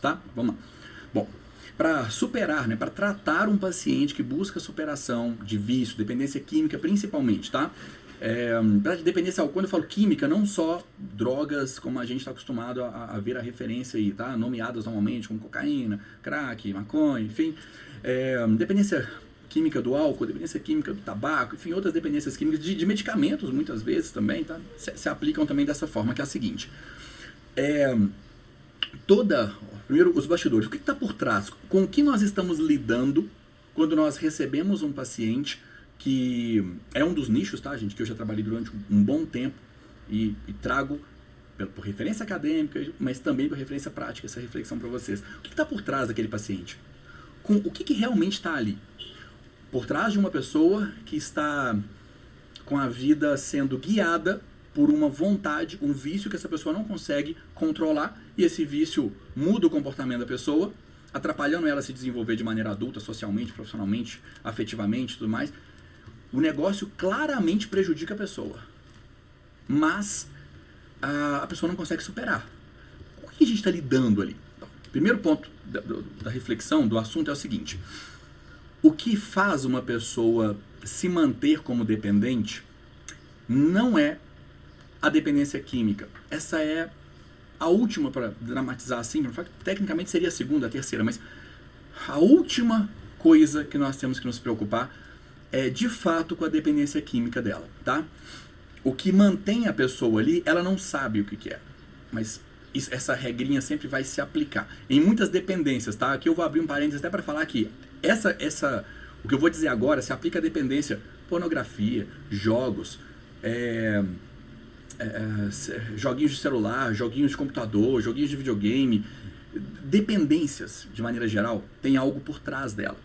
Tá? Vamos lá. Bom, para superar, né, para tratar um paciente que busca superação de vício, dependência química principalmente, tá? Para dependência, quando eu falo química, não só drogas como a gente está acostumado a ver a referência aí, tá? Nomeadas normalmente como cocaína, crack, maconha, enfim. Dependência química do álcool, dependência química do tabaco, enfim, outras dependências químicas de medicamentos, muitas vezes também, tá? Se aplicam também dessa forma, que é a seguinte. Primeiro, os bastidores. O que está por trás? Com o que nós estamos lidando quando nós recebemos um paciente que é um dos nichos, tá, gente, que eu já trabalhei durante um bom tempo e trago por referência acadêmica, mas também por referência prática, essa reflexão para vocês. O que está por trás daquele paciente? O que realmente está ali? Por trás de uma pessoa que está com a vida sendo guiada por uma vontade, um vício que essa pessoa não consegue controlar, e esse vício muda o comportamento da pessoa, atrapalhando ela a se desenvolver de maneira adulta, socialmente, profissionalmente, afetivamente e tudo mais. O negócio claramente prejudica a pessoa, mas a pessoa não consegue superar. O que a gente está lidando ali? Então, o primeiro ponto da reflexão, do assunto é o seguinte: o que faz uma pessoa se manter como dependente não é a dependência química. Essa é a última, para dramatizar assim, tecnicamente seria a segunda, a terceira, mas a última coisa que nós temos que nos preocupar é de fato com a dependência química dela, tá? O que mantém a pessoa ali, ela não sabe o que é, mas essa regrinha sempre vai se aplicar em muitas dependências, tá? Aqui eu vou abrir um parênteses até para falar que o que eu vou dizer agora se aplica a dependência, pornografia, jogos, joguinhos de celular, joguinhos de computador, joguinhos de videogame. Dependências, de maneira geral, tem algo por trás dela.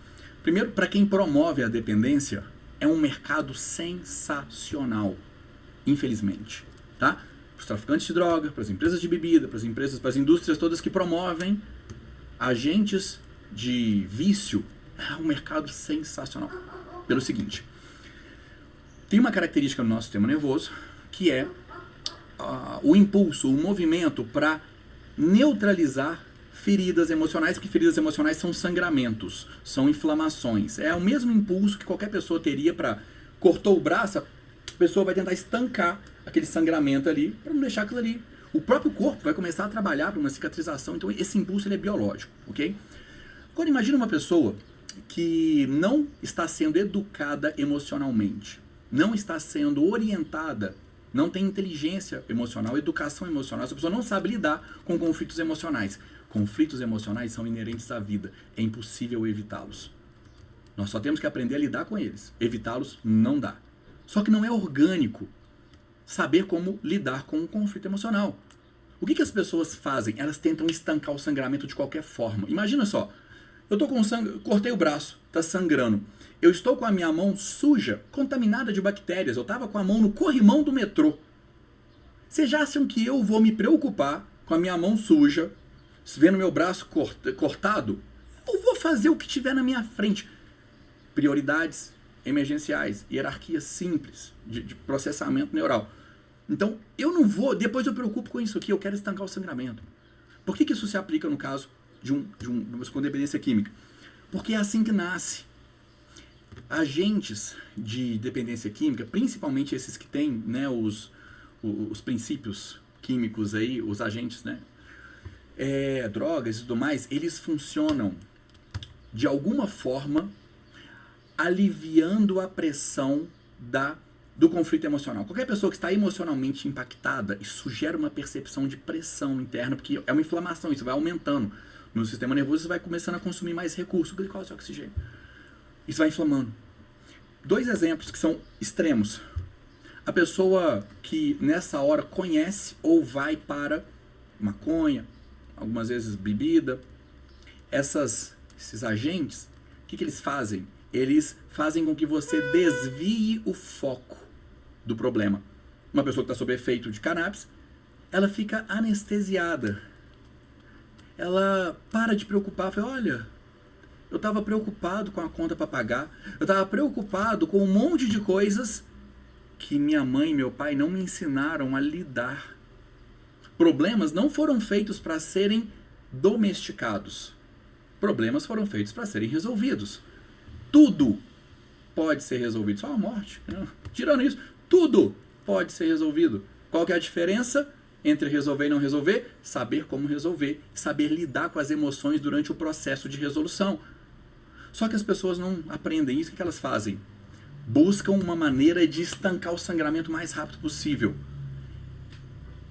Primeiro, para quem promove a dependência, é um mercado sensacional, infelizmente, tá? Para os traficantes de droga, para as empresas de bebida, para as indústrias todas que promovem agentes de vício, é um mercado sensacional. Pelo seguinte, tem uma característica no nosso sistema nervoso que é o impulso, o movimento para neutralizar feridas emocionais, porque feridas emocionais são sangramentos, são inflamações. É o mesmo impulso que qualquer pessoa teria para cortou o braço, a pessoa vai tentar estancar aquele sangramento ali para não deixar aquilo ali. O próprio corpo vai começar a trabalhar para uma cicatrização, então esse impulso ele é biológico, ok? Agora imagina uma pessoa que não está sendo educada emocionalmente, não está sendo orientada, não tem inteligência emocional, educação emocional. Essa pessoa não sabe lidar com conflitos emocionais. Conflitos emocionais são inerentes à vida. É impossível evitá-los. Nós só temos que aprender a lidar com eles. Evitá-los não dá. Só que não é orgânico saber como lidar com um conflito emocional. O que as pessoas fazem? Elas tentam estancar o sangramento de qualquer forma. Imagina só, eu tô com sangue, cortei o braço, tá sangrando. Eu estou com a minha mão suja, contaminada de bactérias. Eu estava com a mão no corrimão do metrô. Vocês já acham que eu vou me preocupar com a minha mão suja, vendo meu braço cortado? Eu vou fazer o que tiver na minha frente. Prioridades emergenciais, hierarquia simples de processamento neural. Então, eu não vou, depois eu preocupo com isso aqui, eu quero estancar o sangramento. Por que isso se aplica no caso de uma dependência química? Porque é assim que nasce. Agentes de dependência química, principalmente esses que têm, né, os princípios químicos aí, os agentes, né, drogas e tudo mais, eles funcionam de alguma forma aliviando a pressão do conflito emocional. Qualquer pessoa que está emocionalmente impactada, isso gera uma percepção de pressão interna, porque é uma inflamação, isso vai aumentando no sistema nervoso, você vai começando a consumir mais recurso, glicose e oxigênio. Isso vai inflamando. Dois exemplos que são extremos. A pessoa que nessa hora conhece ou vai para maconha, algumas vezes bebida, esses agentes, o que eles fazem? Eles fazem com que você desvie o foco do problema. Uma pessoa que está sob efeito de cannabis, ela fica anestesiada. Ela para de preocupar, fala, olha, eu estava preocupado com a conta para pagar, eu estava preocupado com um monte de coisas que minha mãe e meu pai não me ensinaram a lidar. Problemas não foram feitos para serem domesticados. Problemas foram feitos para serem resolvidos. Tudo pode ser resolvido, só a morte. Tirando isso, tudo pode ser resolvido. Qual que é a diferença entre resolver e não resolver? Saber como resolver, saber lidar com as emoções durante o processo de resolução. Só que as pessoas não aprendem isso. O que elas fazem? Buscam uma maneira de estancar o sangramento o mais rápido possível.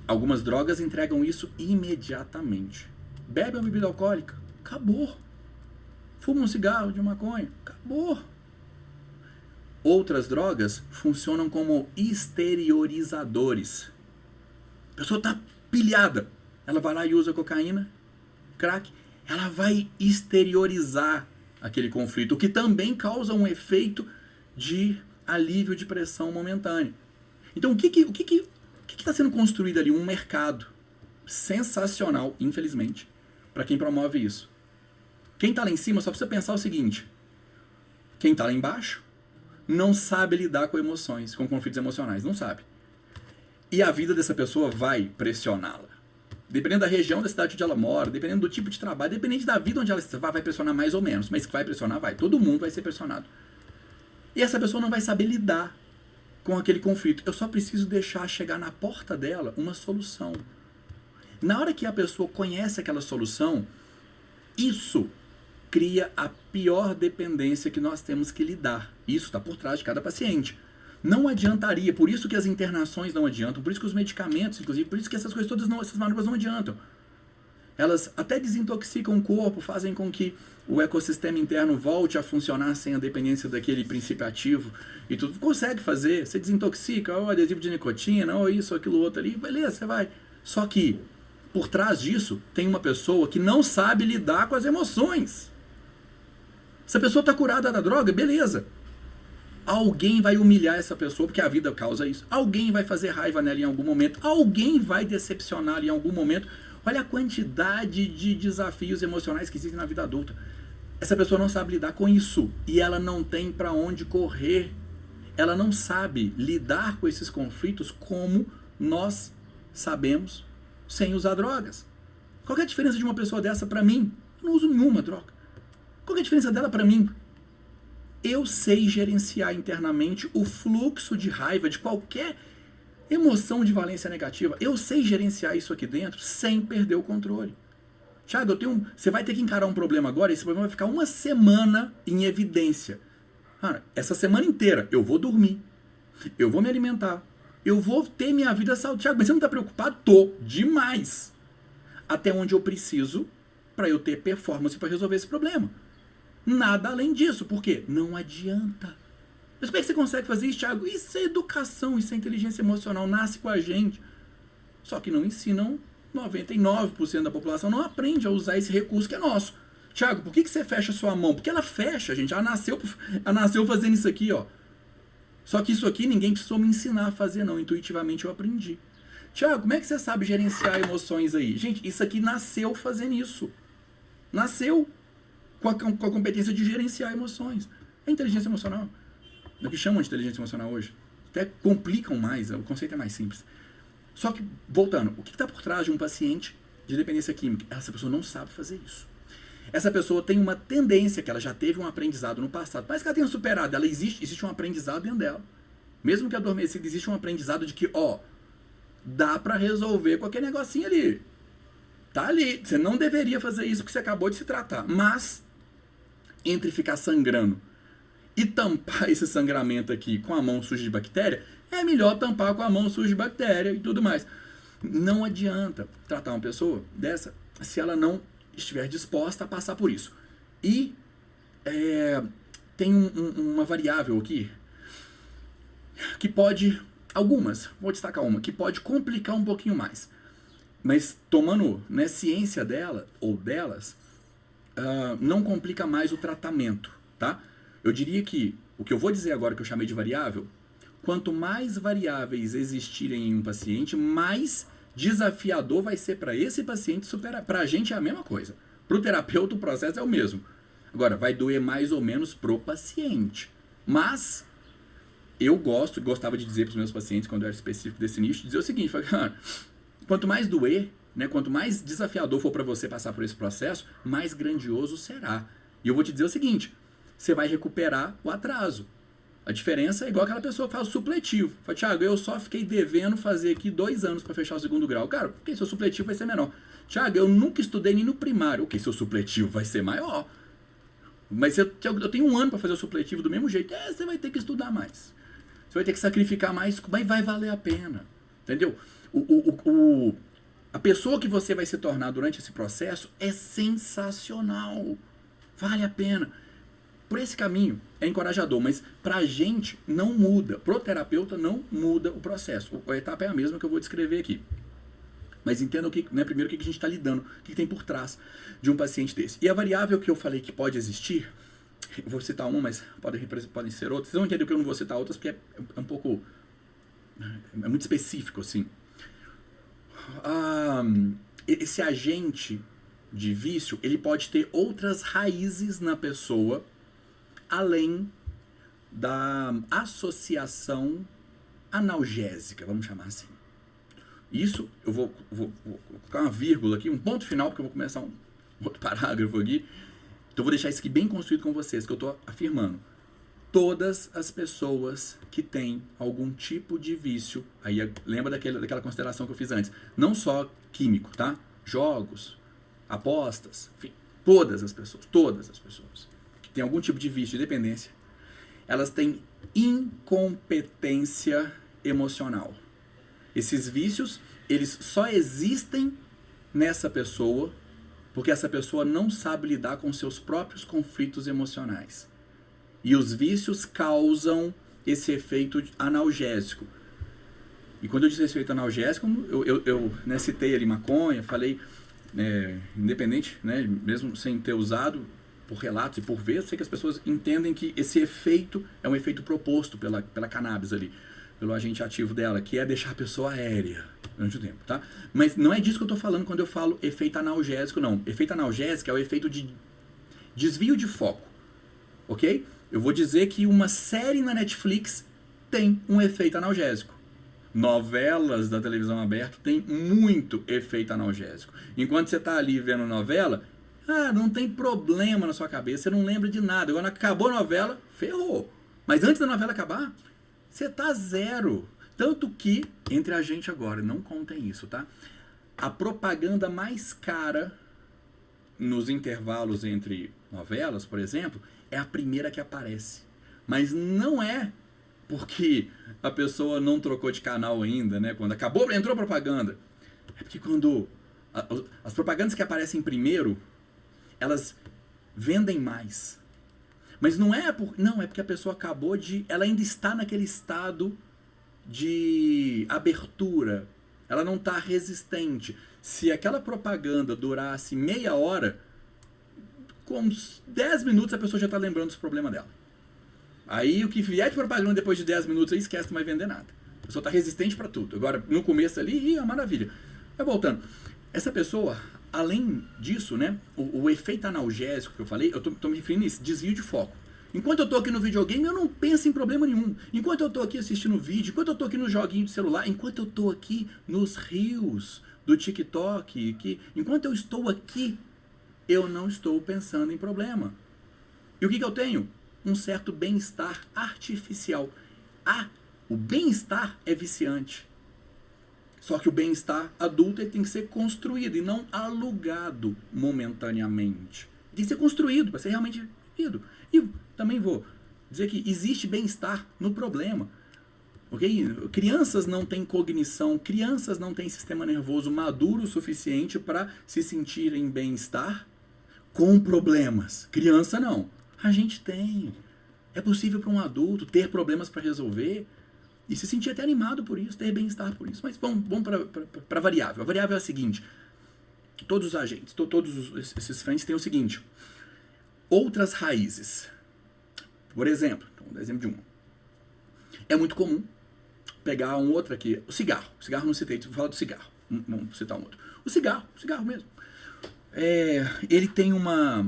Algumas drogas entregam isso imediatamente. Bebe uma bebida alcoólica, acabou. Fuma um cigarro de maconha, acabou. Outras drogas funcionam como exteriorizadores. A pessoa está pilhada. Ela vai lá e usa cocaína, crack. Ela vai exteriorizar aquele conflito, o que também causa um efeito de alívio de pressão momentânea. Então, o que está sendo construído ali? Um mercado sensacional, infelizmente, para quem promove isso. Quem está lá em cima só precisa pensar o seguinte: quem está lá embaixo não sabe lidar com emoções, com conflitos emocionais, não sabe. E a vida dessa pessoa vai pressioná-la. Dependendo da região da cidade onde ela mora, dependendo do tipo de trabalho, dependendo da vida onde ela está, vai pressionar mais ou menos. Mas que vai pressionar, vai. Todo mundo vai ser pressionado. E essa pessoa não vai saber lidar com aquele conflito. Eu só preciso deixar chegar na porta dela uma solução. Na hora que a pessoa conhece aquela solução, isso cria a pior dependência que nós temos que lidar. Isso está por trás de cada paciente. Não adiantaria, por isso que as internações não adiantam, por isso que os medicamentos, inclusive, por isso que essas coisas todas, essas manobras não adiantam. Elas até desintoxicam o corpo, fazem com que o ecossistema interno volte a funcionar sem a dependência daquele princípio ativo e tudo. Consegue fazer, você desintoxica, ou adesivo de nicotina, ou isso, aquilo, outro ali, beleza, você vai. Só que, por trás disso, tem uma pessoa que não sabe lidar com as emoções. Se a pessoa está curada da droga, beleza. Alguém vai humilhar essa pessoa, porque a vida causa isso. Alguém vai fazer raiva nela em algum momento. Alguém vai decepcionar em algum momento. Olha a quantidade de desafios emocionais que existem na vida adulta. Essa pessoa não sabe lidar com isso. E ela não tem para onde correr. Ela não sabe lidar com esses conflitos como nós sabemos sem usar drogas. Qual que é a diferença de uma pessoa dessa para mim? Eu não uso nenhuma droga. Qual que é a diferença dela para mim? Eu sei gerenciar internamente o fluxo de raiva de qualquer emoção de valência negativa. Eu sei gerenciar isso aqui dentro sem perder o controle. Thiago, você vai ter que encarar um problema agora e esse problema vai ficar uma semana em evidência. Cara, essa semana inteira eu vou dormir, eu vou me alimentar, eu vou ter minha vida saudável. Thiago, mas você não está preocupado? Tô demais. Até onde eu preciso para eu ter performance para resolver esse problema. Nada além disso, porque não adianta. Mas como é que você consegue fazer isso, Thiago? Isso é educação, isso é inteligência emocional, nasce com a gente. Só que não ensinam, 99% da população não aprende a usar esse recurso que é nosso. Thiago, por que você fecha a sua mão? Porque ela fecha, gente. Ela nasceu fazendo isso aqui, ó. Só que isso aqui ninguém precisou me ensinar a fazer, não. Intuitivamente eu aprendi. Thiago, como é que você sabe gerenciar emoções aí? Gente, isso aqui nasceu fazendo isso. Nasceu com a competência de gerenciar emoções. É inteligência emocional. É o que chamam de inteligência emocional hoje. Até complicam mais, o conceito é mais simples. Só que, voltando, o que está por trás de um paciente de dependência química? Essa pessoa não sabe fazer isso. Essa pessoa tem uma tendência, que ela já teve um aprendizado no passado, mas que ela tenha superado, existe um aprendizado dentro dela. Mesmo que adormecida, existe um aprendizado de que, dá para resolver com aquele negocinho ali. Tá ali. Você não deveria fazer isso porque você acabou de se tratar. Mas, entre ficar sangrando e tampar esse sangramento aqui com a mão suja de bactéria, é melhor tampar com a mão suja de bactéria e tudo mais. Não adianta tratar uma pessoa dessa se ela não estiver disposta a passar por isso. E tem uma variável aqui que pode, vou destacar uma, que pode complicar um pouquinho mais. Mas tomando ciência dela ou delas, não complica mais o tratamento, tá? Eu diria que o que eu vou dizer agora que eu chamei de variável, quanto mais variáveis existirem em um paciente, mais desafiador vai ser para esse paciente superar. Para a gente é a mesma coisa. Para o terapeuta o processo é o mesmo. Agora, vai doer mais ou menos pro paciente. Mas eu gostava de dizer para os meus pacientes, quando eu era específico desse nicho, dizer o seguinte, cara, quanto mais doer, né, quanto mais desafiador for para você passar por esse processo, mais grandioso será. E eu vou te dizer o seguinte, você vai recuperar o atraso. A diferença é igual aquela pessoa que faz o supletivo. Fala, Thiago, eu só fiquei devendo fazer aqui 2 anos para fechar o segundo grau. Cara, porque seu supletivo vai ser menor. Thiago, eu nunca estudei nem no primário. Ok, seu supletivo vai ser maior. Mas eu tenho 1 ano para fazer o supletivo do mesmo jeito. Você vai ter que estudar mais. Você vai ter que sacrificar mais, mas vai valer a pena. Entendeu? A pessoa que você vai se tornar durante esse processo é sensacional. Vale a pena. Por esse caminho é encorajador, mas pra gente não muda. Pro terapeuta não muda o processo. A etapa é a mesma que eu vou descrever aqui. Mas entenda primeiro o que a gente está lidando, o que tem por trás de um paciente desse. E a variável que eu falei que pode existir, eu vou citar uma, mas podem ser outras. Vocês vão entender que eu não vou citar outras, porque é um pouco... é muito específico, assim. Esse agente de vício, ele pode ter outras raízes na pessoa, além da associação analgésica, vamos chamar assim. Isso, eu vou colocar uma vírgula aqui, um ponto final, porque eu vou começar um outro parágrafo aqui. Então eu vou deixar isso aqui bem construído com vocês, que eu estou afirmando. Todas as pessoas que têm algum tipo de vício, aí lembra daquela consideração que eu fiz antes, não só químico, tá? Jogos, apostas, enfim, todas as pessoas que têm algum tipo de vício de dependência, elas têm incompetência emocional. Esses vícios, eles só existem nessa pessoa porque essa pessoa não sabe lidar com seus próprios conflitos emocionais. E os vícios causam esse efeito analgésico. E quando eu disse efeito analgésico, eu citei ali maconha, falei, independente, né, mesmo sem ter usado, por relatos e por vezes, sei que as pessoas entendem que esse efeito é um efeito proposto pela cannabis ali, pelo agente ativo dela, que é deixar a pessoa aérea durante o tempo, tá? Mas não é disso que eu tô falando quando eu falo efeito analgésico, não. Efeito analgésico é o efeito de desvio de foco, ok? Eu vou dizer que uma série na Netflix tem um efeito analgésico. Novelas da televisão aberta tem muito efeito analgésico. Enquanto você tá ali vendo novela, não tem problema na sua cabeça, você não lembra de nada. Agora acabou a novela, ferrou. Mas antes da novela acabar, você tá zero. Tanto que, entre a gente agora, não contem isso, tá? A propaganda mais cara nos intervalos entre novelas, por exemplo, é a primeira que aparece. Mas não é porque a pessoa não trocou de canal ainda, né? Quando entrou a propaganda. É porque quando as propagandas que aparecem primeiro, elas vendem mais. Mas não é porque a pessoa ela ainda está naquele estado de abertura. Ela não está resistente. Se aquela propaganda durasse meia hora, com uns 10 minutos a pessoa já está lembrando dos problemas dela. Aí o que vier de propaganda depois de 10 minutos aí esquece, não vai vender nada. A pessoa está resistente para tudo. Agora, no começo ali, é uma maravilha. Vai voltando. Essa pessoa, além disso, né, o efeito analgésico que eu falei, eu tô me referindo a isso, desvio de foco. Enquanto eu tô aqui no videogame, eu não penso em problema nenhum. Enquanto eu tô aqui assistindo vídeo, enquanto eu tô aqui no joguinho de celular, enquanto eu tô aqui nos reels do TikTok, enquanto eu estou aqui, eu não estou pensando em problema. E o que eu tenho? Um certo bem-estar artificial. O bem-estar é viciante. Só que o bem-estar adulto ele tem que ser construído e não alugado momentaneamente. Tem que ser construído para ser realmente vivido. E também vou dizer que existe bem-estar no problema. Okay? Crianças não têm cognição, crianças não têm sistema nervoso maduro o suficiente para se sentirem bem-estar com problemas. Criança não. A gente tem. É possível para um adulto ter problemas para resolver e se sentir até animado por isso, ter bem-estar por isso. Mas vamos para a variável. A variável é a seguinte. Todos os agentes, todos esses frentes têm o seguinte. Outras raízes. Por exemplo, vou dar exemplo de uma. É muito comum pegar um outro aqui. O cigarro. O cigarro não citei, vou falar do cigarro. Vamos citar um outro. O cigarro mesmo. Ele tem uma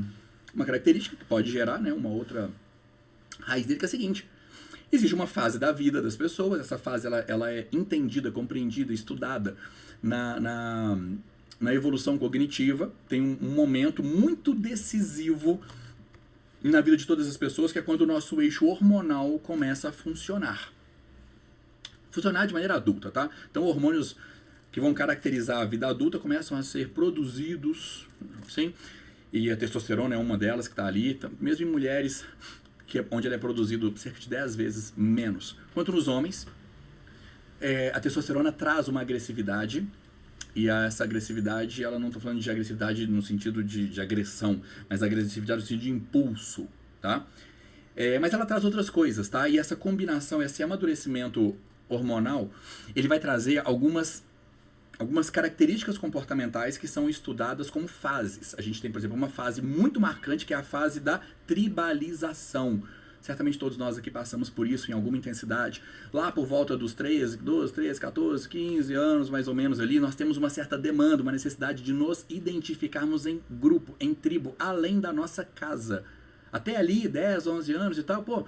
característica que pode gerar, né, uma outra raiz dele, que é a seguinte. Existe uma fase da vida das pessoas, essa fase ela é entendida, compreendida, estudada na evolução cognitiva, tem um momento muito decisivo na vida de todas as pessoas, que é quando o nosso eixo hormonal começa a funcionar. Funcionar de maneira adulta, tá? Então, hormônios que vão caracterizar a vida adulta começam a ser produzidos, sim? E a testosterona é uma delas que está ali, mesmo em mulheres, onde ele é produzido cerca de 10 vezes menos. Quanto nos homens, a testosterona traz uma agressividade, e essa agressividade, ela não estou falando de agressividade no sentido de agressão, mas agressividade no sentido de impulso, tá? Mas ela traz outras coisas, tá? E essa combinação, esse amadurecimento hormonal, ele vai trazer algumas características comportamentais que são estudadas como fases. A gente tem, por exemplo, uma fase muito marcante, que é a fase da tribalização. Certamente todos nós aqui passamos por isso em alguma intensidade. Lá por volta dos 13, 12, 13, 14, 15 anos, mais ou menos ali, nós temos uma certa demanda, uma necessidade de nos identificarmos em grupo, em tribo, além da nossa casa. Até ali, 10, 11 anos e tal, pô,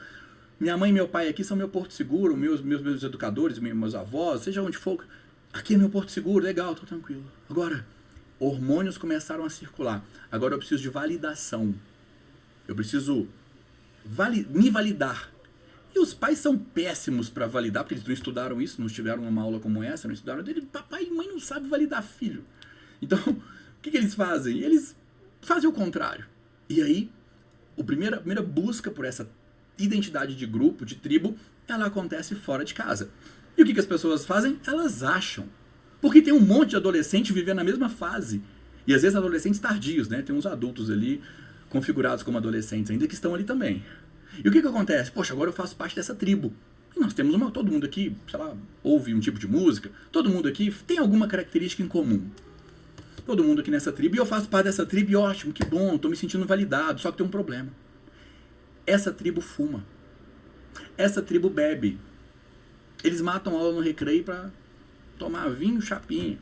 minha mãe e meu pai aqui são meu porto seguro, meus educadores, meus avós, seja onde for, aqui é meu porto seguro, legal, tô tranquilo. Agora, hormônios começaram a circular. Agora eu preciso de validação. Eu preciso me validar. E os pais são péssimos para validar, porque eles não estudaram isso, não estiveram numa aula como essa, não estudaram dele. Papai e mãe não sabem validar filho. Então, o que eles fazem? Eles fazem o contrário. E aí, a primeira busca por essa identidade de grupo, de tribo, ela acontece fora de casa. E o que as pessoas fazem? Elas acham. Porque tem um monte de adolescente vivendo na mesma fase. E às vezes adolescentes tardios, né? Tem uns adultos ali configurados como adolescentes ainda que estão ali também. E o que acontece? Poxa, agora eu faço parte dessa tribo. E nós temos todo mundo aqui, sei lá, ouve um tipo de música, todo mundo aqui tem alguma característica em comum. Todo mundo aqui nessa tribo, e eu faço parte dessa tribo, e ótimo, que bom, estou me sentindo validado, só que tem um problema. Essa tribo fuma. Essa tribo bebe. Eles matam aula no recreio para tomar vinho, chapinha.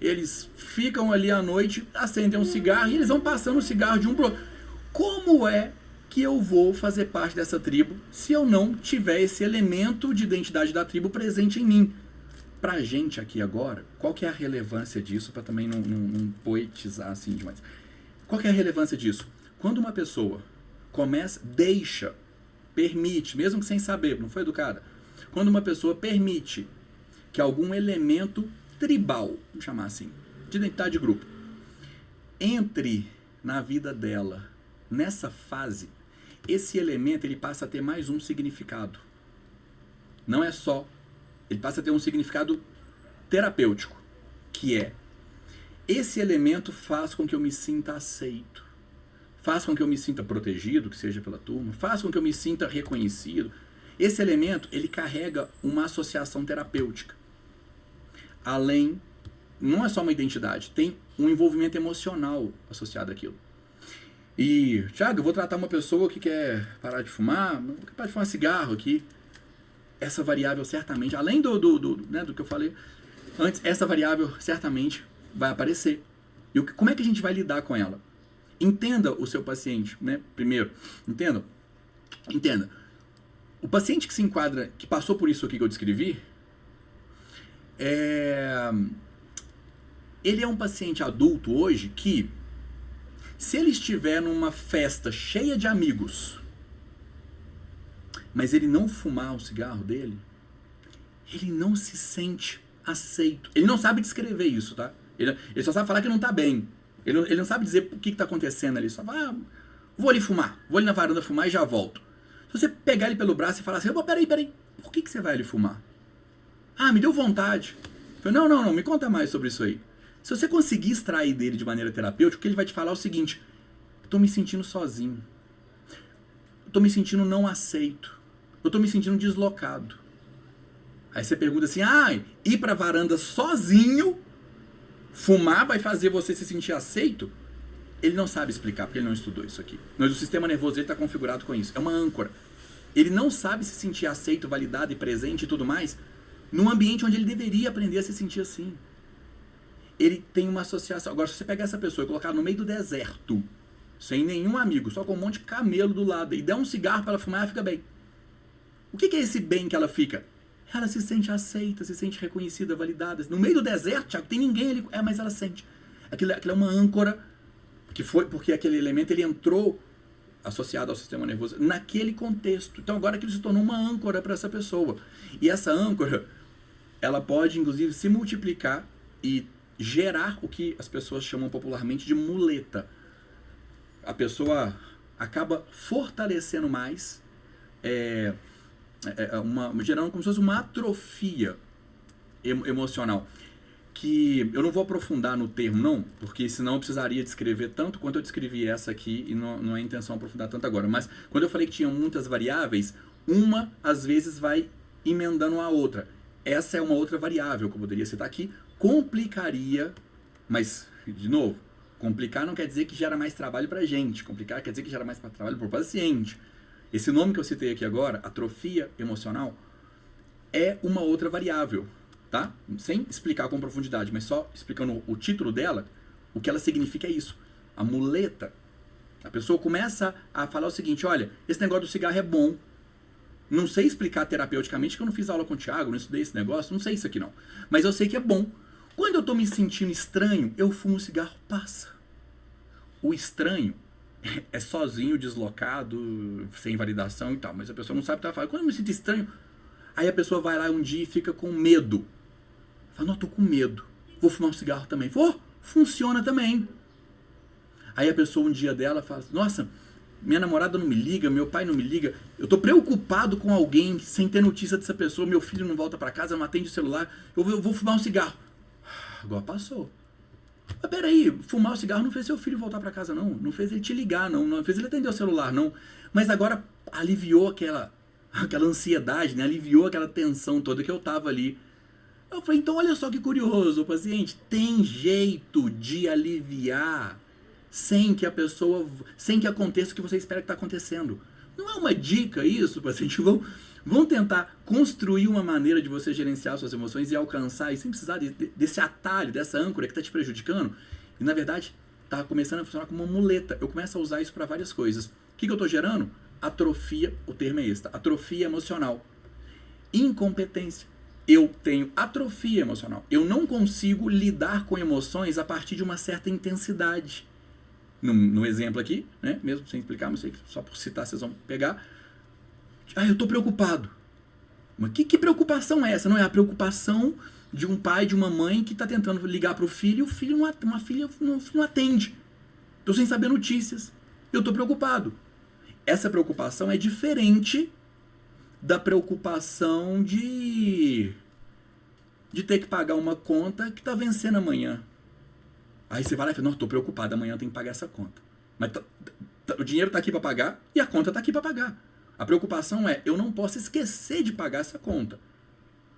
Eles ficam ali à noite, acendem um cigarro, e eles vão passando o cigarro de um pro outro. Como é que eu vou fazer parte dessa tribo se eu não tiver esse elemento de identidade da tribo presente em mim? Pra gente aqui agora, qual que é a relevância disso, para também não poetizar assim demais? Qual que é a relevância disso? Quando uma pessoa permite, mesmo que sem saber, não foi educada, quando uma pessoa permite que algum elemento tribal, vamos chamar assim, de identidade de grupo, entre na vida dela, nessa fase, esse elemento ele passa a ter mais um significado. Não é só, ele passa a ter um significado terapêutico, que é, esse elemento faz com que eu me sinta aceito, faz com que eu me sinta protegido, que seja pela turma, faz com que eu me sinta reconhecido. Esse elemento, ele carrega uma associação terapêutica. Além, não é só uma identidade, tem um envolvimento emocional associado àquilo. E, Thiago, eu vou tratar uma pessoa que quer parar de fumar, quer parar de fumar cigarro aqui. Essa variável certamente, além do que eu falei antes, essa variável certamente vai aparecer. E como é que a gente vai lidar com ela? Entenda o seu paciente, né? Primeiro, entenda. O paciente que se enquadra, que passou por isso aqui que eu descrevi, ele é um paciente adulto hoje que, se ele estiver numa festa cheia de amigos, mas ele não fumar o cigarro dele, ele não se sente aceito. Ele não sabe descrever isso, tá? Ele só sabe falar que não tá bem. Ele não sabe dizer o que tá acontecendo ali. Só fala, vou ali fumar. Vou ali na varanda fumar e já volto. Se você pegar ele pelo braço e falar assim, peraí. Por que você vai ali fumar? Ah, me deu vontade. Eu falei, não, me conta mais sobre isso aí. Se você conseguir extrair dele de maneira terapêutica, o que ele vai te falar é o seguinte, eu tô me sentindo sozinho. Eu tô me sentindo não aceito. Eu tô me sentindo deslocado. Aí você pergunta assim, ir pra varanda sozinho, fumar vai fazer você se sentir aceito? Ele não sabe explicar, porque ele não estudou isso aqui. Mas o sistema nervoso dele está configurado com isso. É uma âncora. Ele não sabe se sentir aceito, validado e presente e tudo mais num ambiente onde ele deveria aprender a se sentir assim. Ele tem uma associação. Agora, se você pegar essa pessoa e colocar no meio do deserto, sem nenhum amigo, só com um monte de camelo do lado, e der um cigarro para ela fumar, ela fica bem. O que é esse bem que ela fica? Ela se sente aceita, se sente reconhecida, validada. No meio do deserto, Thiago, tem ninguém ali. Mas ela sente. Aquilo é uma âncora que foi porque aquele elemento ele entrou associado ao sistema nervoso naquele contexto. Então agora aquilo se tornou uma âncora para essa pessoa. E essa âncora, ela pode inclusive se multiplicar e gerar o que as pessoas chamam popularmente de muleta. A pessoa acaba fortalecendo mais, gerando como se fosse uma atrofia emocional. Que eu não vou aprofundar no termo, não, porque senão eu precisaria descrever tanto quanto eu descrevi essa aqui, e não é a intenção aprofundar tanto agora. Mas quando eu falei que tinha muitas variáveis, uma às vezes vai emendando a outra. Essa é uma outra variável que eu poderia citar aqui, complicaria, mas, de novo, complicar não quer dizer que gera mais trabalho pra gente, complicar quer dizer que gera mais trabalho pro paciente. Esse nome que eu citei aqui agora, atrofia emocional, é uma outra variável. Tá? Sem explicar com profundidade, mas só explicando o título dela, o que ela significa é isso. A muleta. A pessoa começa a falar o seguinte, olha, esse negócio do cigarro é bom. Não sei explicar terapeuticamente, que eu não fiz aula com o Thiago, não estudei esse negócio, não sei isso aqui não. Mas eu sei que é bom. Quando eu tô me sentindo estranho, eu fumo cigarro, passa. O estranho é sozinho, deslocado, sem validação e tal, mas a pessoa não sabe o que ela fala. Quando eu me sinto estranho, aí a pessoa vai lá um dia e fica com medo. Fala, não, tô com medo. Vou fumar um cigarro também. Funciona também. Aí a pessoa um dia dela fala, nossa, minha namorada não me liga, meu pai não me liga, eu tô preocupado com alguém sem ter notícia dessa pessoa, meu filho não volta pra casa, não atende o celular, eu vou fumar um cigarro. Agora passou. Mas peraí, fumar o cigarro não fez seu filho voltar pra casa não, não fez ele te ligar não fez ele atender o celular não, mas agora aliviou aquela ansiedade, né? Aliviou aquela tensão toda que eu tava ali. Eu falei, então olha só que curioso, paciente, tem jeito de aliviar sem que aconteça o que você espera que está acontecendo. Não é uma dica isso, paciente? Vão tentar construir uma maneira de você gerenciar suas emoções e alcançar, e sem precisar desse atalho, dessa âncora que está te prejudicando. E na verdade, está começando a funcionar como uma muleta. Eu começo a usar isso para várias coisas. O que eu estou gerando? Atrofia, o termo é esse, atrofia emocional. Incompetência. Eu tenho atrofia emocional. Eu não consigo lidar com emoções a partir de uma certa intensidade. No exemplo aqui, né? Mesmo sem explicar, mas sei que só por citar vocês vão pegar. Eu tô preocupado. Mas que preocupação é essa? Não é a preocupação de um pai, de uma mãe que está tentando ligar para o filho e o filho não atende. Tô sem saber notícias. Eu tô preocupado. Essa preocupação é diferente da preocupação de ter que pagar uma conta que está vencendo amanhã. Aí você vai lá e fala, não, estou preocupado, amanhã eu tenho que pagar essa conta. Mas o dinheiro está aqui para pagar e a conta está aqui para pagar. A preocupação é, eu não posso esquecer de pagar essa conta.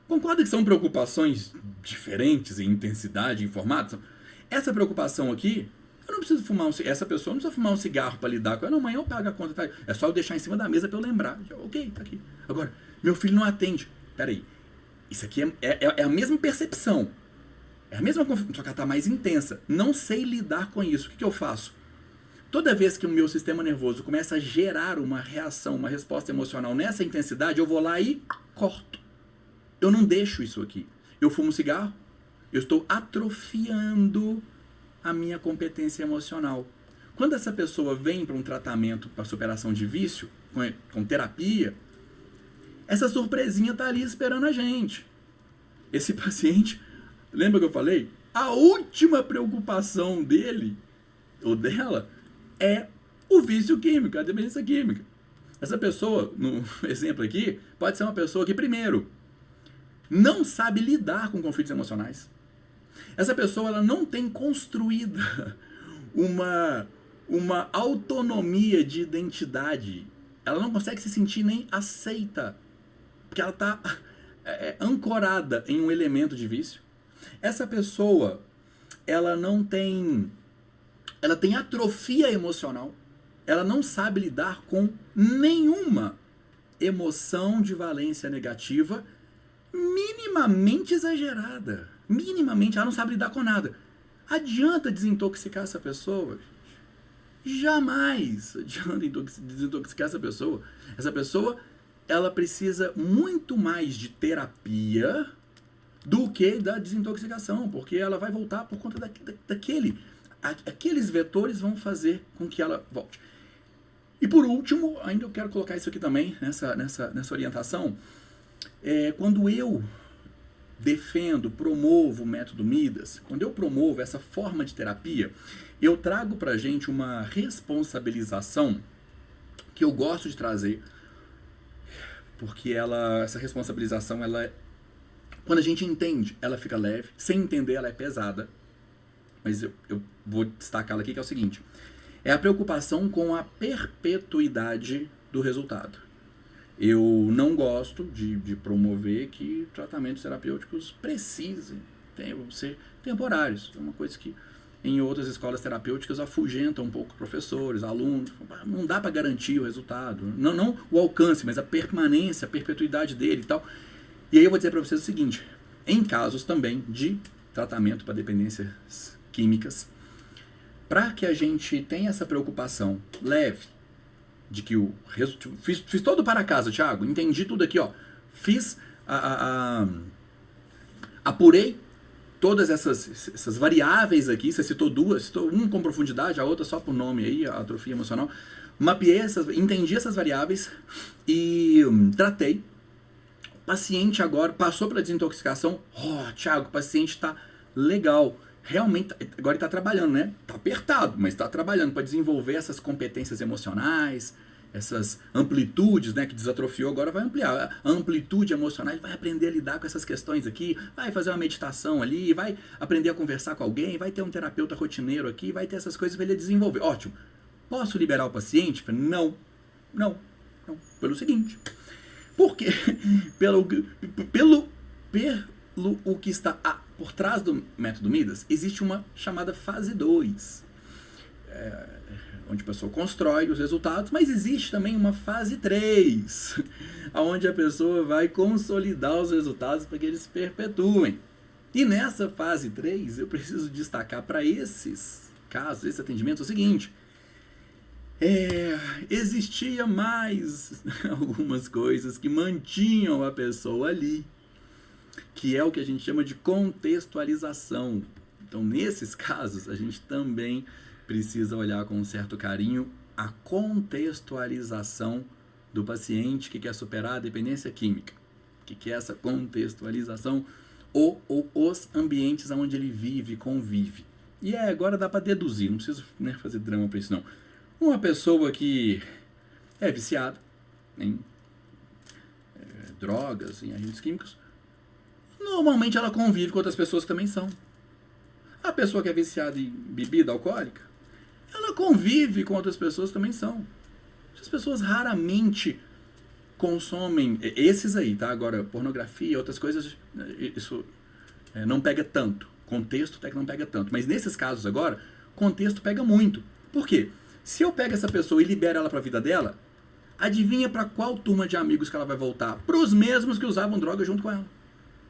Concorda que são preocupações diferentes em intensidade, em formato? Essa preocupação aqui, eu não preciso fumar essa pessoa não precisa fumar um cigarro para lidar com ela. Não, amanhã eu pago a conta. Tá? É só eu deixar em cima da mesa para eu lembrar. Ok, tá aqui. Agora, meu filho não atende. Peraí, isso aqui é a mesma percepção. É a mesma confusão, só que ela está mais intensa. Não sei lidar com isso. O que eu faço? Toda vez que o meu sistema nervoso começa a gerar uma reação, uma resposta emocional nessa intensidade, eu vou lá e corto. Eu não deixo isso aqui. Eu fumo cigarro, eu estou atrofiando a minha competência emocional. Quando essa pessoa vem para um tratamento para superação de vício, com terapia, essa surpresinha está ali esperando a gente. Esse paciente, lembra que eu falei? A última preocupação dele ou dela é o vício químico, a dependência química. Essa pessoa, no exemplo aqui, pode ser uma pessoa que, primeiro, não sabe lidar com conflitos emocionais. Essa pessoa ela não tem construída uma autonomia de identidade. Ela não consegue se sentir nem aceita, porque ela está ancorada em um elemento de vício. Essa pessoa, ela tem atrofia emocional. Ela não sabe lidar com nenhuma emoção de valência negativa minimamente exagerada. Minimamente, ela não sabe lidar com nada. Adianta desintoxicar essa pessoa? Jamais adianta desintoxicar essa pessoa. Essa pessoa, ela precisa muito mais de terapia do que da desintoxicação, porque ela vai voltar por conta aqueles vetores vão fazer com que ela volte. E por último, ainda eu quero colocar isso aqui também, nessa orientação, quando eu defendo, promovo o método Midas, quando eu promovo essa forma de terapia, eu trago pra gente uma responsabilização que eu gosto de trazer, porque essa responsabilização, quando a gente entende, ela fica leve, sem entender, ela é pesada, mas eu vou destacá-la aqui, que é o seguinte, é a preocupação com a perpetuidade do resultado. Eu não gosto de promover que tratamentos terapêuticos precisem ser temporários. É uma coisa que em outras escolas terapêuticas afugenta um pouco professores, alunos. Não dá para garantir o resultado. Não o alcance, mas a permanência, a perpetuidade dele e tal. E aí eu vou dizer para vocês o seguinte, em casos também de tratamento para dependências químicas, para que a gente tenha essa preocupação leve, de que fiz todo para casa, Thiago, entendi tudo aqui, ó. Apurei todas essas variáveis aqui, você citou duas, citou uma com profundidade, a outra só por nome aí, a atrofia emocional. Mapeei entendi essas variáveis e tratei. O paciente agora passou pela desintoxicação. Thiago, o paciente está legal. Realmente, agora ele está trabalhando, né? Está apertado, mas está trabalhando para desenvolver essas competências emocionais, essas amplitudes, né, que desatrofiou, agora vai ampliar. A amplitude emocional, ele vai aprender a lidar com essas questões aqui, vai fazer uma meditação ali, vai aprender a conversar com alguém, vai ter um terapeuta rotineiro aqui, vai ter essas coisas para ele desenvolver. Ótimo. Posso liberar o paciente? Não. Pelo seguinte. Porque pelo o que está por trás do método Midas, existe uma chamada fase 2, onde a pessoa constrói os resultados, mas existe também uma fase 3, onde a pessoa vai consolidar os resultados para que eles se perpetuem. E nessa fase 3, eu preciso destacar para esses casos, esse atendimento, o seguinte, existia mais algumas coisas que mantinham a pessoa ali, que é o que a gente chama de contextualização. Então, nesses casos, a gente também precisa olhar com um certo carinho a contextualização do paciente que quer superar a dependência química. O que é essa contextualização? Ou os ambientes onde ele vive, convive. E agora dá para deduzir, não preciso, né, fazer drama para isso não. Uma pessoa que é viciada em drogas, em agentes químicos, normalmente ela convive com outras pessoas que também são. A pessoa que é viciada em bebida alcoólica, ela convive com outras pessoas que também são. As pessoas raramente consomem esses aí, tá? Agora, pornografia, outras coisas, isso não pega tanto. Contexto até que não pega tanto. Mas nesses casos agora, contexto pega muito. Por quê? Se eu pego essa pessoa e libero ela para a vida dela, adivinha para qual turma de amigos que ela vai voltar? Para os mesmos que usavam droga junto com ela.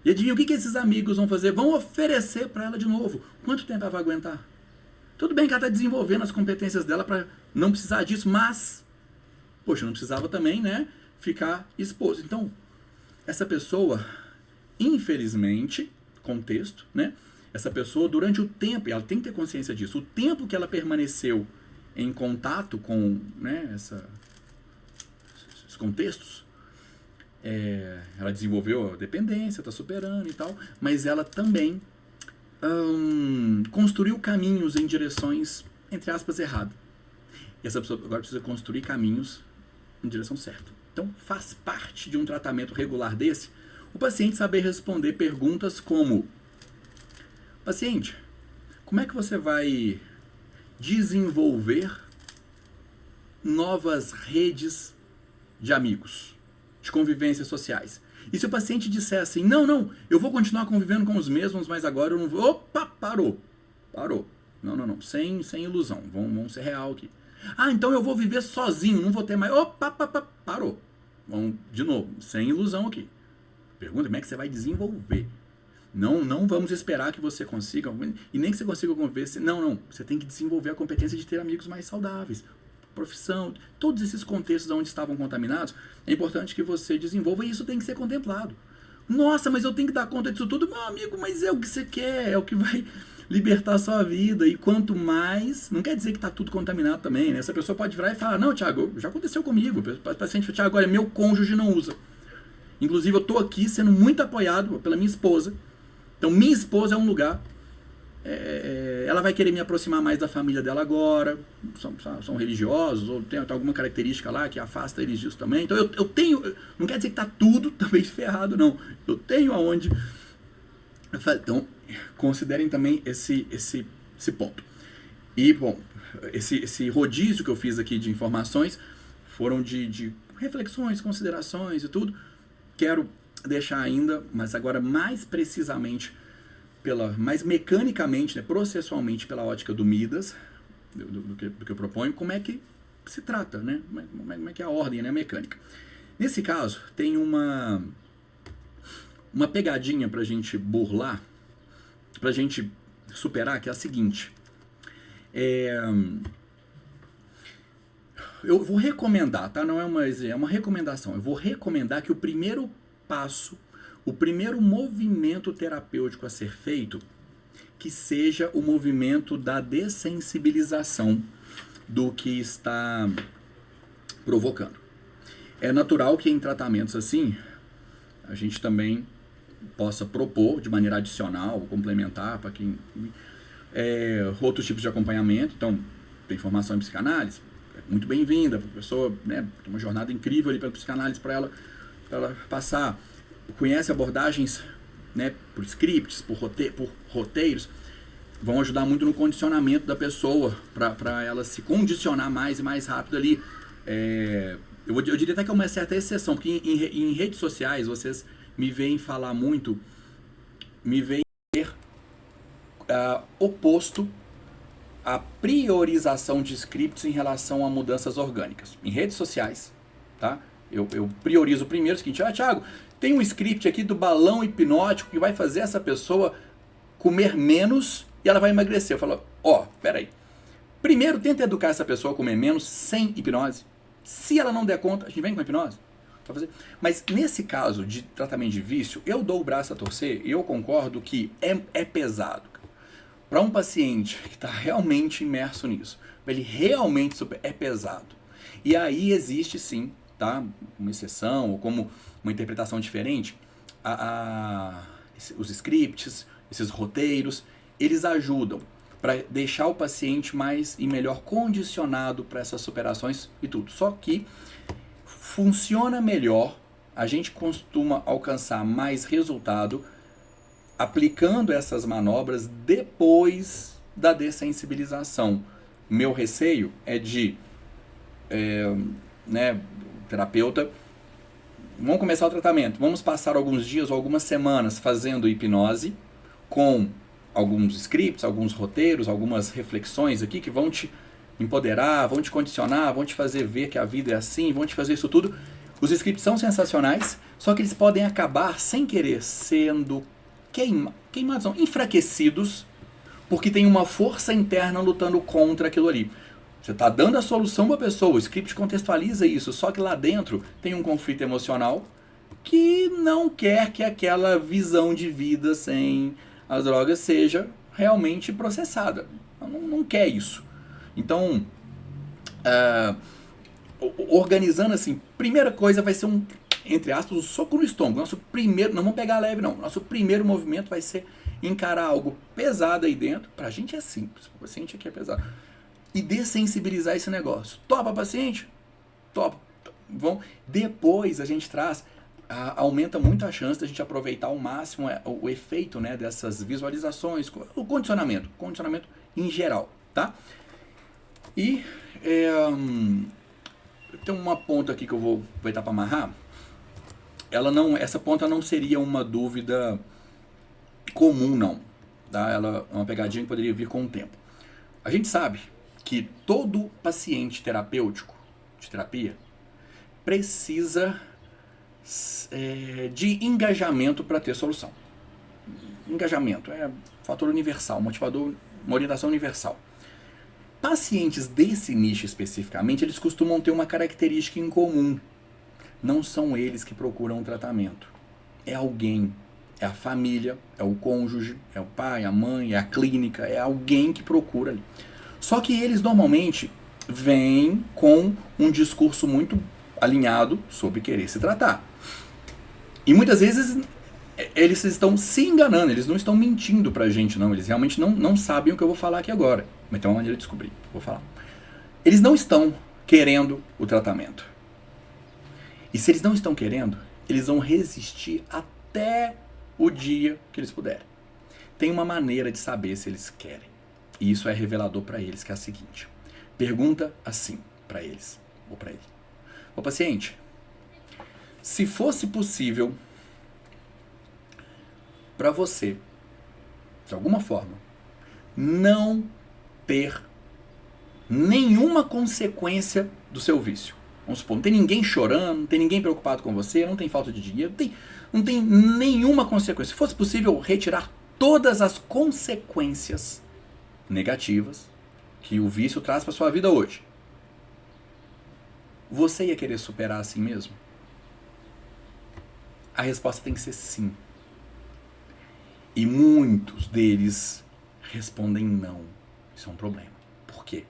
E adivinha o que esses amigos vão fazer? Vão oferecer para ela de novo. Quanto tempo ela vai aguentar? Tudo bem que ela está desenvolvendo as competências dela para não precisar disso, mas, poxa, não precisava também, né, ficar exposto. Então, essa pessoa, infelizmente, contexto, né, essa pessoa durante o tempo, e ela tem que ter consciência disso, o tempo que ela permaneceu em contato com, né, esses contextos, ela desenvolveu a dependência, está superando e tal, mas ela também construiu caminhos em direções, entre aspas, erradas. E essa pessoa agora precisa construir caminhos em direção certa. Então, faz parte de um tratamento regular desse, o paciente saber responder perguntas como: paciente, como é que você vai desenvolver novas redes de amigos, de convivências sociais? E se o paciente disser assim, não, eu vou continuar convivendo com os mesmos, mas agora eu não vou... Opa, parou. Não, sem ilusão, vamos ser real aqui. Então eu vou viver sozinho, não vou ter mais... Opa, parou. Vamos, de novo, sem ilusão aqui. Pergunta, como é que você vai desenvolver? Não vamos esperar que você consiga, e nem que você consiga conviver. Não, você tem que desenvolver a competência de ter amigos mais saudáveis, profissão, todos esses contextos onde estavam contaminados, é importante que você desenvolva, e isso tem que ser contemplado. Nossa, mas eu tenho que dar conta disso tudo, meu amigo, mas é o que você quer, é o que vai libertar a sua vida. E quanto mais, não quer dizer que está tudo contaminado também, né? Essa pessoa pode virar e falar, não, Thiago, já aconteceu comigo. O paciente fala, Thiago, olha, meu cônjuge não usa. Inclusive, eu estou aqui sendo muito apoiado pela minha esposa. Então, minha esposa é um lugar. Ela vai querer me aproximar mais da família dela agora. São religiosos, ou tem alguma característica lá que afasta eles disso também. Então, eu tenho. Não quer dizer que está tudo também ferrado, não. Eu tenho aonde. Então, considerem também esse ponto. E, bom, esse rodízio que eu fiz aqui de informações foram de reflexões, considerações e tudo. Quero deixar ainda, mas agora mais precisamente, mais mecanicamente, né, processualmente pela ótica do Midas, do que eu proponho, como é que se trata, né? Como é que é a ordem, né, mecânica. Nesse caso, tem uma pegadinha pra gente burlar, pra gente superar, que é a seguinte. Eu vou recomendar, tá? Não é uma recomendação. Eu vou recomendar que o primeiro passo, o primeiro movimento terapêutico a ser feito, que seja o movimento da dessensibilização do que está provocando. É natural que em tratamentos assim, a gente também possa propor de maneira adicional, complementar para quem outros tipos de acompanhamento. Então, tem formação em psicanálise, é muito bem-vinda para a pessoa, né, tem uma jornada incrível ali pela psicanálise para ela passar. Conhece abordagens, né, por scripts, por roteiros, vão ajudar muito no condicionamento da pessoa para ela se condicionar mais e mais rápido ali. Eu diria até que é uma certa exceção, porque em redes sociais vocês me veem falar muito, me veem ser oposto à priorização de scripts em relação a mudanças orgânicas. Em redes sociais, tá? Eu priorizo primeiro o seguinte, Thiago, tem um script aqui do balão hipnótico que vai fazer essa pessoa comer menos e ela vai emagrecer. Eu falo, peraí. Primeiro, tenta educar essa pessoa a comer menos sem hipnose. Se ela não der conta, a gente vem com a hipnose. Mas nesse caso de tratamento de vício, eu dou o braço a torcer e eu concordo que é pesado. Para um paciente que está realmente imerso nisso, ele realmente é pesado. E aí existe sim, tá? Uma exceção ou como uma interpretação diferente, os scripts, esses roteiros, eles ajudam para deixar o paciente mais e melhor condicionado para essas superações e tudo. Só que funciona melhor, a gente costuma alcançar mais resultado aplicando essas manobras depois da dessensibilização. Meu receio é de terapeuta, vamos começar o tratamento, vamos passar alguns dias ou algumas semanas fazendo hipnose com alguns scripts, alguns roteiros, algumas reflexões aqui que vão te empoderar, vão te condicionar, vão te fazer ver que a vida é assim, vão te fazer isso tudo. Os scripts são sensacionais, só que eles podem acabar sem querer sendo queimados, não, enfraquecidos, porque tem uma força interna lutando contra aquilo ali. Você está dando a solução para a pessoa, o script contextualiza isso, só que lá dentro tem um conflito emocional que não quer que aquela visão de vida sem as drogas seja realmente processada. Não quer isso. Então, organizando assim, primeira coisa vai ser entre aspas, um soco no estômago. Nosso primeiro, não vamos pegar leve não, nosso primeiro movimento vai ser encarar algo pesado aí dentro. Pra gente é simples, o paciente aqui é pesado. E dessensibilizar esse negócio. Topa, paciente? Topa. Depois a gente traz, aumenta muito a chance da gente aproveitar ao máximo o efeito, né, dessas visualizações, o condicionamento em geral, tá? E tem uma ponta aqui que eu vou aproveitar para amarrar. Essa ponta não seria uma dúvida comum, não. Tá? Ela é uma pegadinha que poderia vir com o tempo. A gente sabe que todo paciente terapêutico, de terapia, precisa de engajamento para ter solução. Engajamento é fator universal, motivador, uma orientação universal. Pacientes desse nicho especificamente, eles costumam ter uma característica em comum. Não são eles que procuram um tratamento. é alguém. É a família, é o cônjuge, é o pai, a mãe, é a clínica, é alguém que procura ali. Só que eles normalmente vêm com um discurso muito alinhado sobre querer se tratar. E muitas vezes eles estão se enganando, eles não estão mentindo pra gente, não. Eles realmente não sabem o que eu vou falar aqui agora. Mas tem uma maneira de descobrir, vou falar. Eles não estão querendo o tratamento. E se eles não estão querendo, eles vão resistir até o dia que eles puderem. Tem uma maneira de saber se eles querem. E isso é revelador para eles, que é a seguinte. Pergunta assim para eles, ou para ele. Ô paciente, se fosse possível para você, de alguma forma, não ter nenhuma consequência do seu vício. Vamos supor, não tem ninguém chorando, não tem ninguém preocupado com você, não tem falta de dinheiro, não tem nenhuma consequência. Se fosse possível retirar todas as consequências negativas que o vício traz para sua vida hoje, você ia querer superar assim mesmo? A resposta tem que ser sim. E muitos deles respondem não. Isso é um problema. Por quê?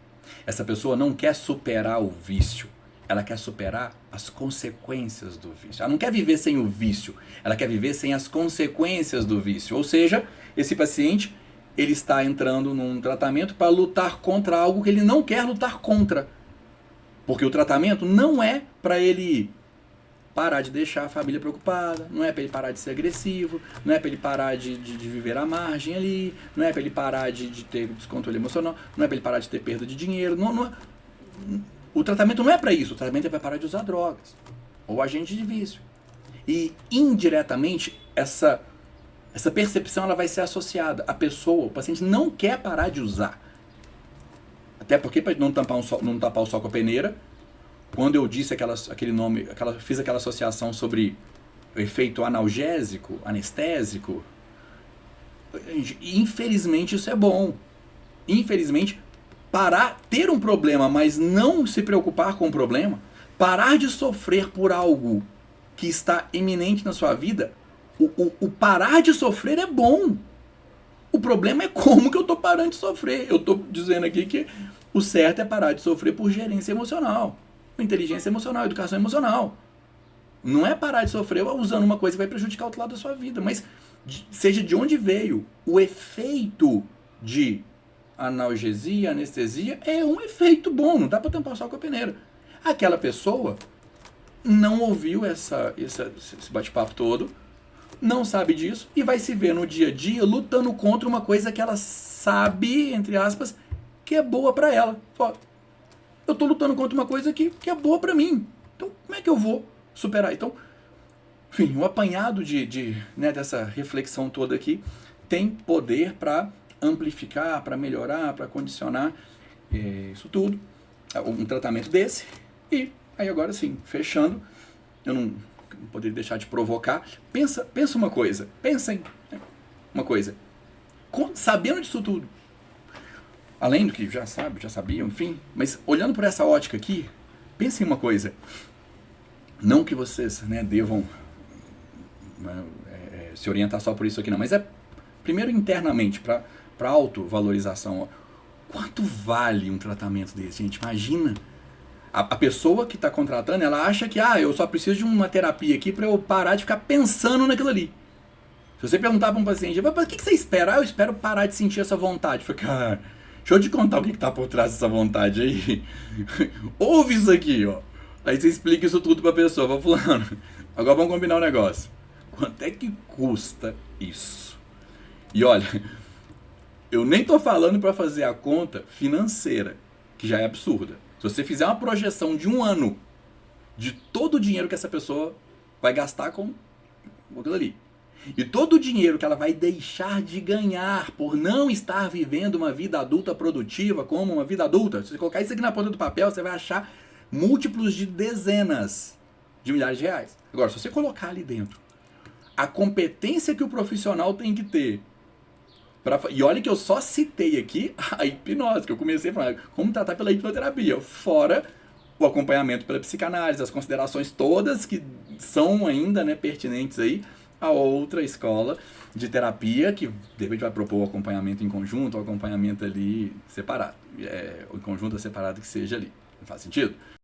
Essa pessoa não quer superar o vício. Ela quer superar as consequências do vício. Ela não quer viver sem o vício. Ela quer viver sem as consequências do vício. Ou seja, esse paciente, ele está entrando num tratamento para lutar contra algo que ele não quer lutar contra. Porque o tratamento não é para ele parar de deixar a família preocupada, não é para ele parar de ser agressivo, não é para ele parar de viver à margem ali, não é para ele parar de ter descontrole emocional, não é para ele parar de ter perda de dinheiro. O tratamento não é para isso, o tratamento é para parar de usar drogas ou agente de vício. E indiretamente essa percepção ela vai ser associada. A pessoa, o paciente não quer parar de usar. Até porque, para não tapar o sol com a peneira, quando eu disse aquele nome, fiz aquela associação sobre o efeito analgésico, anestésico, infelizmente isso é bom. Infelizmente, ter um problema, mas não se preocupar com o problema, parar de sofrer por algo que está iminente na sua vida, o parar de sofrer é bom. O problema é como que eu estou parando de sofrer. Eu estou dizendo aqui que o certo é parar de sofrer por gerência emocional, inteligência emocional, educação emocional. Não é parar de sofrer usando uma coisa que vai prejudicar o outro lado da sua vida, mas seja de onde veio, o efeito de analgesia, anestesia é um efeito bom, não dá para tampar só com a peneira. Aquela pessoa não ouviu esse bate-papo todo, não sabe disso e vai se ver no dia a dia lutando contra uma coisa que ela sabe, entre aspas, que é boa para ela. Eu tô lutando contra uma coisa que é boa para mim. Então, como é que eu vou superar? Então, enfim, o apanhado dessa reflexão toda aqui tem poder para amplificar, para melhorar, para condicionar isso tudo. Um tratamento desse. E aí agora sim, fechando, eu não poderia deixar de provocar. Pensa uma coisa. Pensem uma coisa. Sabendo disso tudo, além do que já sabiam, enfim, mas olhando por essa ótica aqui, pensem uma coisa. Não que vocês devam se orientar só por isso aqui, não, mas primeiro internamente, para autovalorização. Quanto vale um tratamento desse, gente? Imagina. A pessoa que está contratando, ela acha que eu só preciso de uma terapia aqui para eu parar de ficar pensando naquilo ali. Se você perguntar para um paciente, o que você espera? Eu espero parar de sentir essa vontade. Eu falei, cara, deixa eu te contar o que está por trás dessa vontade aí. Ouve isso aqui, ó. Aí você explica isso tudo para a pessoa. Vai fulano, agora vamos combinar um negócio. Quanto é que custa isso? E olha, eu nem tô falando para fazer a conta financeira, que já é absurda. Se você fizer uma projeção de um ano de todo o dinheiro que essa pessoa vai gastar com aquilo ali, e todo o dinheiro que ela vai deixar de ganhar por não estar vivendo uma vida adulta produtiva como uma vida adulta, se você colocar isso aqui na ponta do papel, você vai achar múltiplos de dezenas de milhares de reais. Agora, se você colocar ali dentro a competência que o profissional tem que ter, e olha que eu só citei aqui a hipnose, que eu comecei a falar como tratar pela hipnoterapia, fora o acompanhamento pela psicanálise, as considerações todas que são ainda pertinentes aí a outra escola de terapia que de repente vai propor o acompanhamento em conjunto, o acompanhamento ali separado, o conjunto separado que seja ali. Não faz sentido?